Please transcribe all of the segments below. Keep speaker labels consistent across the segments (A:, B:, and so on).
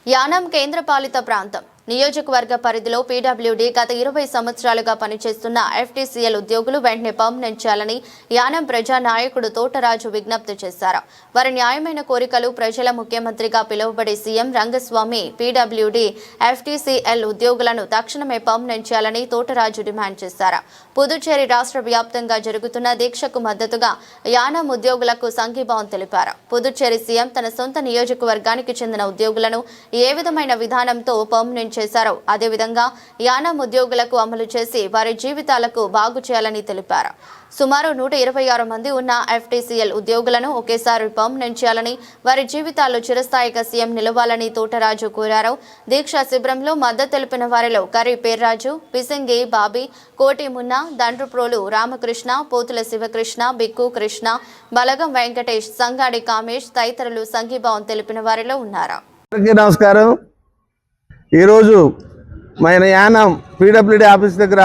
A: యానం కేంద్రపాలిత ప్రాంతం నియోజకవర్గ పరిధిలో పీడబ్ల్యూడీ గత 20 సంవత్సరాలుగా పనిచేస్తున్న ఎఫ్టీసీఎల్ ఉద్యోగులు వెంటనే పర్మనెంట్ చేయాలని యానం ప్రజా నాయకుడు తోటరాజు విజ్ఞప్తి చేశారు. వారి న్యాయమైన కోరికలు ప్రజల ముఖ్యమంత్రిగా పిలువబడే సీఎం రంగస్వామి పీడబ్ల్యూడీ ఎఫ్టీసీఎల్ ఉద్యోగులను తక్షణమే పర్మనెంట్ చేయాలని తోటరాజు డిమాండ్ చేశారు. పుదుచ్చేరి రాష్ట్ర వ్యాప్తంగా జరుగుతున్న దీక్షకు మద్దతుగా యానం ఉద్యోగులకు సంఘీభావం తెలిపారు. పుదుచ్చేరి సీఎం తన సొంత నియోజకవర్గానికి చెందిన ఉద్యోగులను ఏ విధమైన విధానంతో పర్మనెంట్ చేశారో అదేవిధంగా యానం ఉద్యోగులకు అమలు చేసి వారి జీవితాలకు బాగు చేయాలని తెలిపారు. సుమారు 126 మంది ఉన్న ఎఫ్టీసీఎల్ ఉద్యోగులను ఒకేసారి పర్మనెంట్ చేయాలని, వారి జీవితాల్లో చిరస్థాయిగా సీఎం నిలవాలని తోటరాజు కోరారు. దీక్షా శిబిరంలో మద్దతు తెలిపిన వారిలో కర్రీ పేర్రాజు, పిసింగి బాబీ, కోటి మున్న, దండ్రుప్రోలు రామకృష్ణ, పోతుల శివకృష్ణ, బిక్కు కృష్ణ, బలగం వెంకటేష్, సంగాడి కామేష్ తదితరులు సంఘీభావం తెలిపిన వారిలో ఉన్నారు.
B: నమస్కారం. ఈరోజు మన యానం పీడబ్ల్యూడీ ఆఫీస్ దగ్గర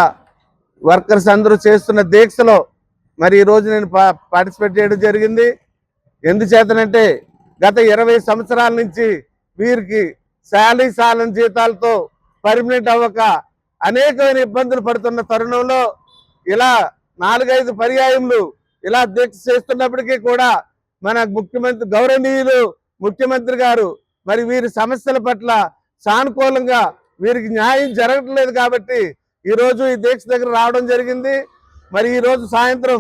B: వర్కర్స్ అందరూ చేస్తున్న దీక్షలో మరి ఈరోజు నేను పార్టిసిపేట్ చేయడం జరిగింది. ఎందుచేతనంటే గత 20 సంవత్సరాల నుంచి వీరికి సాలన జీతాలతో పర్మనెంట్ అవ్వక అనేకమైన ఇబ్బందులు పడుతున్న తరుణంలో ఇలా 4-5 పర్యాయములు ఇలా దీక్ష చేస్తున్నప్పటికీ కూడా మన ముఖ్యమంత్రి గౌరవనీయులు ముఖ్యమంత్రి గారు మరి వీరి సమస్యల పట్ల సానుకూలంగా వీరికి న్యాయం జరగట్లేదు కాబట్టి ఈరోజు ఈ దీక్ష దగ్గర రావడం జరిగింది. మరి ఈరోజు సాయంత్రం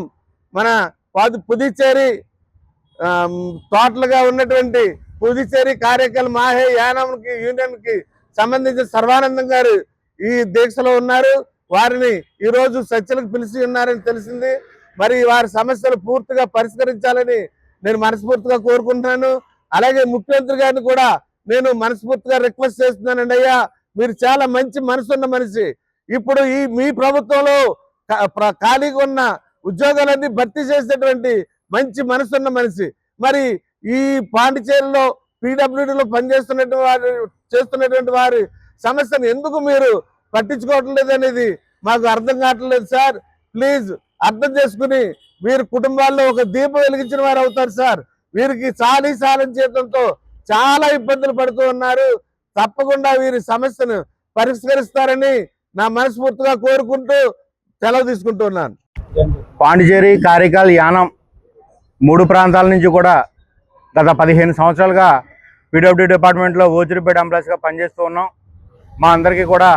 B: మన పుదుచ్చేరి టోటల్గా ఉన్నటువంటి పుదుచ్చేరి కార్యకల్ మాహే యానంకి యూనియన్కి సంబంధించిన సర్వానందం గారు ఈ దీక్షలో ఉన్నారు. వారిని ఈరోజు చర్చలకు పిలిచి ఉన్నారని తెలిసింది. మరి వారి సమస్యలు పూర్తిగా పరిష్కరించాలని నేను మనస్ఫూర్తిగా కోరుకుంటున్నాను. అలాగే ముఖ్యమంత్రి గారిని కూడా నేను మనస్ఫూర్తిగా రిక్వెస్ట్ చేస్తున్నానండి. అయ్యా, మీరు చాలా మంచి మనసున్న మనిషి. ఇప్పుడు మీ ప్రభుత్వంలో ఖాళీగా ఉన్న ఉద్యోగాలన్నీ భర్తీ చేసేటువంటి మంచి మనసున్న మనిషి. మరి ఈ పాండిచేరిలో పీడబ్ల్యూడీలో చేస్తున్నటువంటి వారి సమస్యను ఎందుకు మీరు పట్టించుకోవటం లేదనేది మాకు అర్థం కావట్లేదు సార్. ప్లీజ్ అర్థం చేసుకుని వీరి కుటుంబాల్లో ఒక దీపం వెలిగించిన వారు అవుతారు సార్. వీరికి సాలన జీతంతో చాలా ఇబ్బందులు పడుతూ ఉన్నారు. తప్పకుండా వీరి సమస్యను పరిష్కరిస్తారని నా మనస్ఫూర్తిగా కోరుకుంటూ సెలవు తీసుకుంటున్నాను.
C: పాండిచేరి, కారికల్, యానం 3 ప్రాంతాల నుంచి కూడా గత 15 సంవత్సరాలుగా పీడబ్ల్యూడీ డిపార్ట్మెంట్లో ఓచరిపేట ఎంప్లాయీస్గా పనిచేస్తూ ఉన్నాం. మా అందరికీ కూడా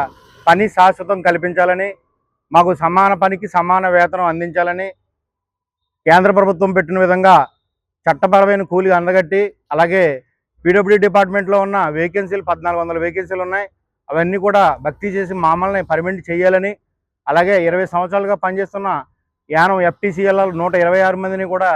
C: పని శాశ్వతం కల్పించాలని, మాకు సమాన పనికి సమాన వేతనం అందించాలని కేంద్ర ప్రభుత్వం పెట్టిన విధంగా చట్టపరమైన కూలి అందగట్టి, అలాగే పీడబ్ల్యూడీ డిపార్ట్మెంట్లో ఉన్న వేకెన్సీలు 1400 వేకెన్సీలు ఉన్నాయి. అవన్నీ కూడా భర్తీ చేసి మమ్మల్ని పర్మనెంట్ చేయాలని, అలాగే 20 సంవత్సరాలుగా పనిచేస్తున్న యానం ఎఫ్టీసీఎల్ 126 మందిని కూడా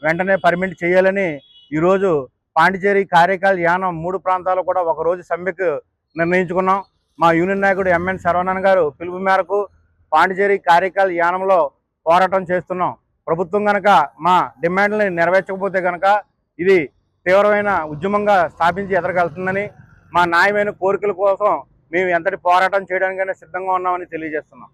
C: వెంటనే పర్మనెంట్ చేయాలని ఈరోజు పాండిచేరి, కారికల్, యానం 3 ప్రాంతాలు కూడా ఒకరోజు సమ్మెకు నిర్ణయించుకున్నాం. మా యూనియన్ నాయకుడు ఎంఎన్ శరవణన్ గారు పిలుపు మేరకు పాండిచేరి, కారికల్, యానంలో పోరాటం చేస్తున్నాం. ప్రభుత్వం కనుక మా డిమాండ్లని నెరవేర్చకపోతే కనుక ఇది తీవ్రమైన ఉద్యమంగా స్థాపించి ఎదరగలుగుతుందని, మా న్యాయమైన కోరికల కోసం మేము ఎంతటి పోరాటం చేయడానికైనా సిద్ధంగా ఉన్నామని తెలియజేస్తున్నాం.